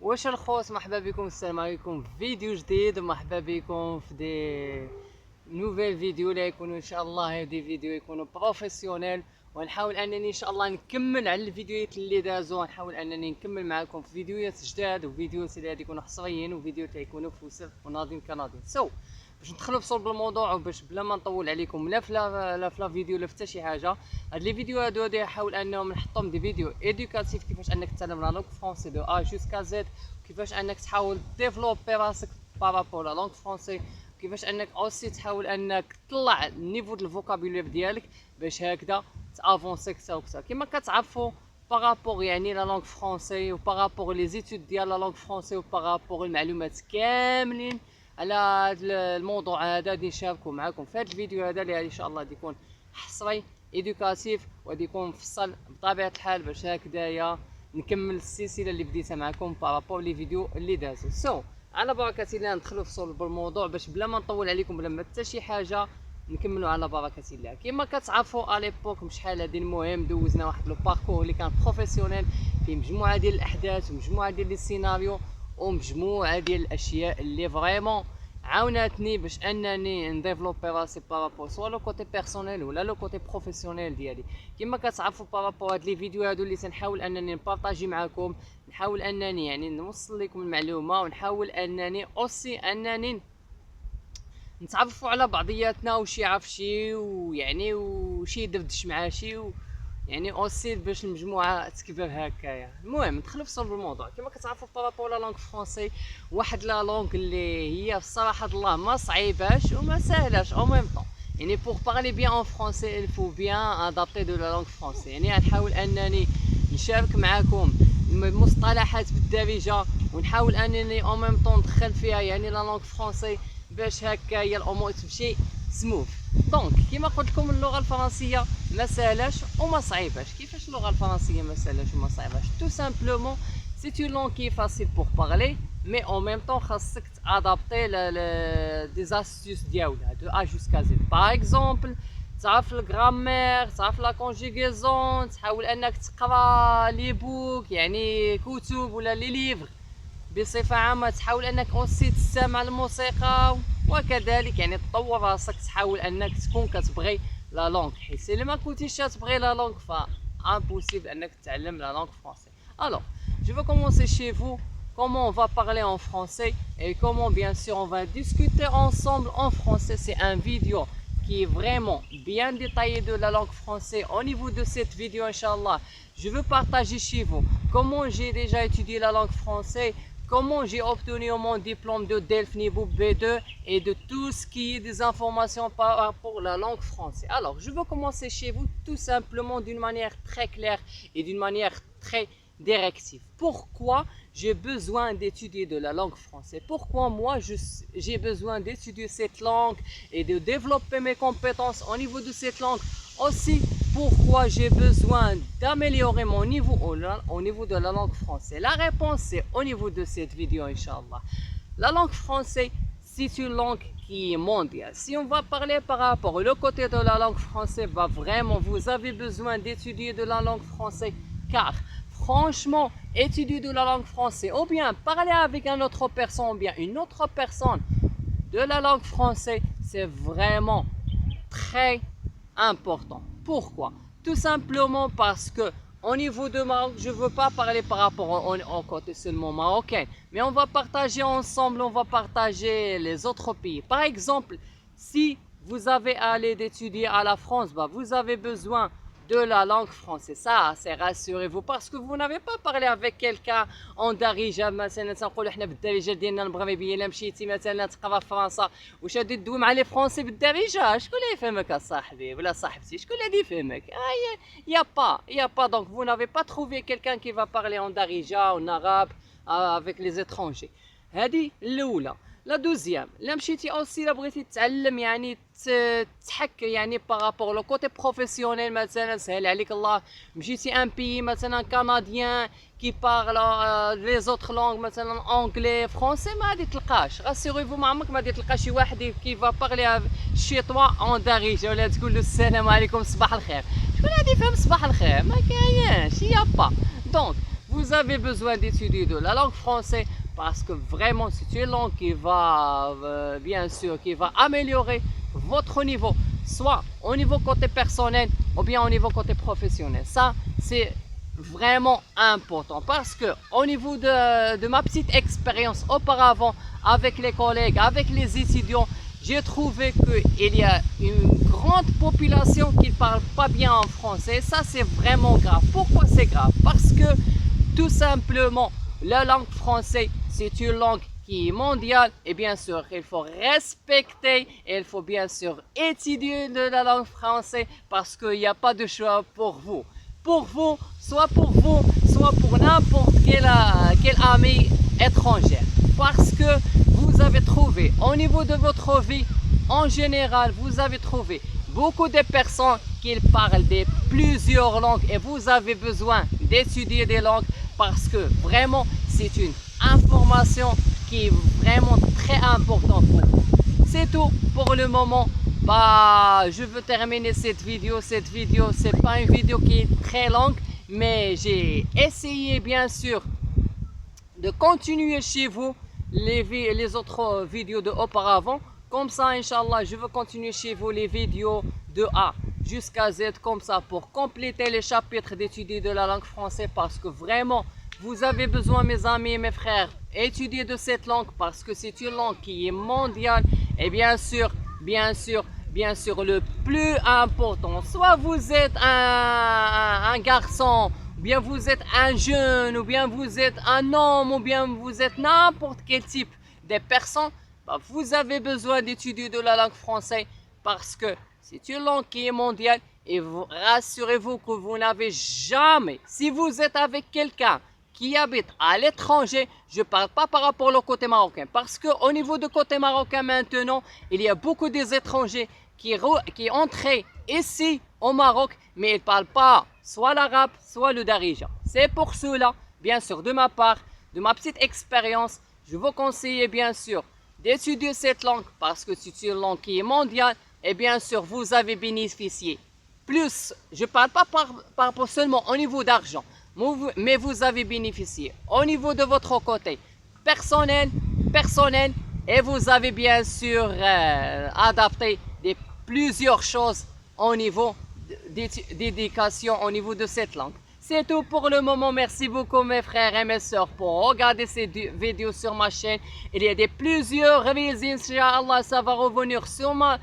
واش الخوت، مرحبا بكم، السلام عليكم في فيديو جديد، ومرحبا بكم في دي نوفيل فيديو اللي يكونوا ان شاء الله دي فيديو يكونوا بروفيسيونيل. ونحاول انني ان شاء الله نكمل على الفيديوهات اللي دازوا، نحاول انني نكمل معكم في فيديوهات جداد وفيديوهات اللي غادي يكونوا حصريين وفيديوهات اللي يكونوا في وسط وناضين كناضين. باش ندخلوا في صلب الموضوع وباش بلا ما نطول عليكم لا في لا فيديو لا في حتى شي حاجه، هاد لي فيديو هادو غادي نحاول انهم نحطهم دي فيديو ادوكاتيف، كيفاش انك تتعلم لا لونغ فرونسي دو ا جوسكا زد، كيفاش انك تحاول ديفلوبي راسك بارابور لا لونغ فرونسي، كيفاش انك اوسي تحاول انك تطلع النيفو د الفوكابولير ديالك باش هكذا تافونسي كثر وكثر. كما كتعرفوا بارابور يعني لا لونغ فرونسي وبارابور لي زيتود ديال لا لونغ فرونسي وبارابور المعلومات كاملين على هذا الموضوع هذا غادي نشاركو معكم في هذا الفيديو هذا اللي ان شاء الله غادي يكون حصري ادوكاتيف وغادي يكون مفصل بطبيعه الحال باش هكذايا نكمل السلسله اللي بديتها معكم بارابور لي فيديو اللي دازو. على بركه الله ندخلوا في صلب الموضوع باش بلا ما نطول عليكم بلا ما حتى شي حاجه نكملوا على بركه الله. كما كتعرفوا اليبوك شحال هادي المهم دوزنا واحد لو باركور اللي كان بروفيسيونيل فيه مجموعه ديال الاحداث ومجموعه ديال لي سيناريو ومجموعه ديال الاشياء اللي فريمون عاوناتني باش انني نديفلوبي راسي بارابور سوا لو كوتي بيرسونيل ولا لو كوتي بروفيسيونيل ديالي. كما كتعرفوا بارابور هاد لي فيديو هادو اللي تنحاول انني نبارطاجي معكم، نحاول انني يعني نوصل لكم المعلومه، ونحاول انني اوسي انني نتعرفوا على بعضياتنا وشي يعرف شي ويعني وشي يدردش مع شي يعني اوسي باش المجموعه تكبر هكايا. المهم ندخلوا في صلب الموضوع. كما كتعرفوا بارابور لا لونغ فرونسي واحد لا لونغ اللي هي الصراحه الله ما صعيباش وما سهلاش او ميم طون. يعني بور بارلي بيان اون فرونسي il faut bien adapter de la langue française. يعني غنحاول انني نشارك معكم المصطلحات بالدارجه ونحاول انني او ميم طون ندخل فيها يعني لا لونغ فرونسي باش هكايا الامور تمشي سموث. دونك كما قلت لكم اللغه الفرنسيه ما سهلاش وما صعيباش. كيفاش اللغه الفرنسيه ما سهلاش وما صعيباش؟ تو سامبلومون سي اون لونغ كي فاسيل بور بارلي مي اون ميم طون خاصك تادابتي دي زاستيوس ديالها دو ا جوسكا زد. باغ اكزومبل تعرف الغرامير، تعرف لا كونجيغيزون، تحاول انك تقرا لي بوك يعني كتب ولا لي ليفر بصفه عامه، تحاول انك اوسي تستمع الموسيقى وكذلك يعني تطور راسك، تحاول انك تكون كتبغي لا لونغ، حيت الا ما كنتيش تبغي لا لونغ ف امبوسيبل انك تتعلم la langue française. Alors, je vais commencer chez vous comment on va parler en français et comment bien sûr on va discuter ensemble en français. C'est un vidéo qui est vraiment bien détaillé de la langue française. Au niveau de cette vidéo, Inch'Allah, je veux partager chez vous comment j'ai déjà étudié la langue française, comment j'ai obtenu mon diplôme de DELF niveau B2 et de tout ce qui est des informations par rapport à la langue française. Alors, je veux commencer chez vous tout simplement d'une manière très claire et d'une manière très directive. Pourquoi j'ai besoin d'étudier de la langue française? Pourquoi moi j'ai besoin d'étudier cette langue et de développer mes compétences au niveau de cette langue? Aussi, pourquoi j'ai besoin d'améliorer mon niveau au niveau de la langue française? La réponse c'est au niveau de cette vidéo, Inch'Allah. La langue française, c'est une langue qui est mondiale. Si on va parler par rapport au côté de la langue française, vraiment vous avez besoin d'étudier de la langue française, car franchement, étudier de la langue française ou bien parler avec une autre personne ou bien une autre personne de la langue française, c'est vraiment très important. Pourquoi? Tout simplement parce que au niveau de Maroc, je ne veux pas parler par rapport au côté seulement marocain, mais on va partager ensemble, on va partager les autres pays. Par exemple, si vous avez allé d'étudier à la France, vous avez besoin de la langue française. Ça, c'est rassurez-vous, parce que vous n'avez pas parlé avec quelqu'un en darija. مثلا تنقولوا حنا بالدارجه ديالنا المغربيه، الا مشيتي مثلا تقرا في فرنسا واش غادي تدوي مع لي فرونسي بالدارجه؟ شكون اللي يفهمك اصاحبي ولا صاحبتي؟ شكون اللي غادي يفهمك؟ y a pas. Donc vous n'avez pas trouvé quelqu'un qui va parler en darija en arabe avec les étrangers. هذه الاولى. لا دوزيام، لا مشيتي اوسي لا بغيتي تتعلم يعني تحك يعني بارابور لو كوتي بروفيسيونيل، مثلا سهل عليك الله مشيتي ان بي مثلا كنديان كي بارل لي زوتر لونغ مثلا اونغلي فرونسي، ما غادي تلقاش. غاسيغيفو ما عمرك ما غادي تلقى شي واحد كي فا بارلي شي توا اون دارجه ولا تقول له السلام عليكم صباح الخير. شكون غادي يفهم صباح الخير؟ ما كاينش. يا با. دونك vous avez besoin d'étudier de la langue française parce que vraiment c'est une langue qui va, bien sûr, qui va améliorer votre niveau, soit au niveau côté personnel ou bien au niveau côté professionnel. Ça, c'est vraiment important parce que au niveau de ma petite expérience auparavant avec les collègues, avec les étudiants, j'ai trouvé qu'il y a une grande population qui ne parle pas bien en français. Ça, c'est vraiment grave. Pourquoi c'est grave? Parce que tout simplement, la langue française, c'est une langue qui est mondiale et bien sûr, il faut respecter et il faut bien sûr étudier de la langue française parce qu'il n'y a pas de choix pour vous. Pour vous, soit pour n'importe quel ami étranger. Parce que vous avez trouvé, au niveau de votre vie, en général, vous avez trouvé beaucoup de personnes qui parlent de plusieurs langues et vous avez besoin d'étudier des langues parce que vraiment, c'est une information qui est vraiment très importante pour vous. C'est tout pour le moment. Je veux terminer cette vidéo. Cette vidéo, c'est pas une vidéo qui est très longue, mais j'ai essayé bien sûr de continuer chez vous les autres vidéos de auparavant. Comme ça, Inch'Allah, je veux continuer chez vous les vidéos de A jusqu'à Z comme ça pour compléter les chapitres d'étudier de la langue française parce que vraiment, vous avez besoin, mes amis et mes frères, étudier de cette langue parce que c'est une langue qui est mondiale et bien sûr, le plus important, soit vous êtes un garçon, ou bien vous êtes un jeune, ou bien vous êtes un homme, ou bien vous êtes n'importe quel type de personne, vous avez besoin d'étudier de la langue française parce que c'est une langue qui est mondiale et rassurez-vous que vous n'avez jamais, si vous êtes avec quelqu'un qui habite à l'étranger, je ne parle pas par rapport au côté marocain, parce qu'au niveau du côté marocain maintenant, il y a beaucoup des étrangers qui entrent ici au Maroc, mais ils ne parlent pas soit l'arabe, soit le darija. C'est pour cela, bien sûr, de ma part, de ma petite expérience, je vous conseille bien sûr d'étudier cette langue, parce que c'est une langue qui est mondiale, et bien sûr, vous avez bénéficié plus, je ne parle pas par rapport seulement au niveau d'argent, mais vous avez bénéficié au niveau de votre côté personnel et vous avez bien sûr adapté plusieurs choses au niveau d'éducation au niveau de cette langue. C'est tout pour le moment. Merci beaucoup mes frères et mes soeurs pour regarder cette vidéo sur ma chaîne. Il y a plusieurs vidéos, Inch'Allah, ça va revenir sur ma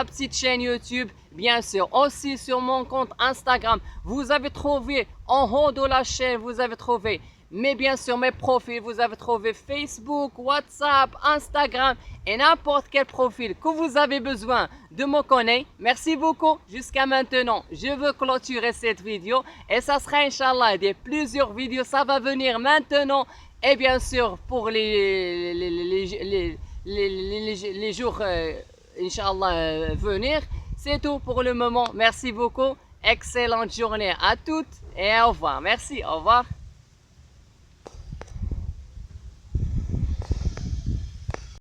petite chaîne YouTube. Bien sûr, aussi sur mon compte Instagram. Vous avez trouvé en haut de la chaîne, vous avez trouvé, mais bien sûr mes profils, vous avez trouvé Facebook, WhatsApp, Instagram et n'importe quel profil que vous avez besoin de me connaître. Merci beaucoup jusqu'à maintenant. Je veux clôturer cette vidéo et ça sera Inch'Allah plusieurs vidéos, ça va venir maintenant et bien sûr pour les jours Inch'Allah venir. C'est tout pour le moment. Merci beaucoup. Excellente journée à toutes et au revoir. Merci. Au revoir.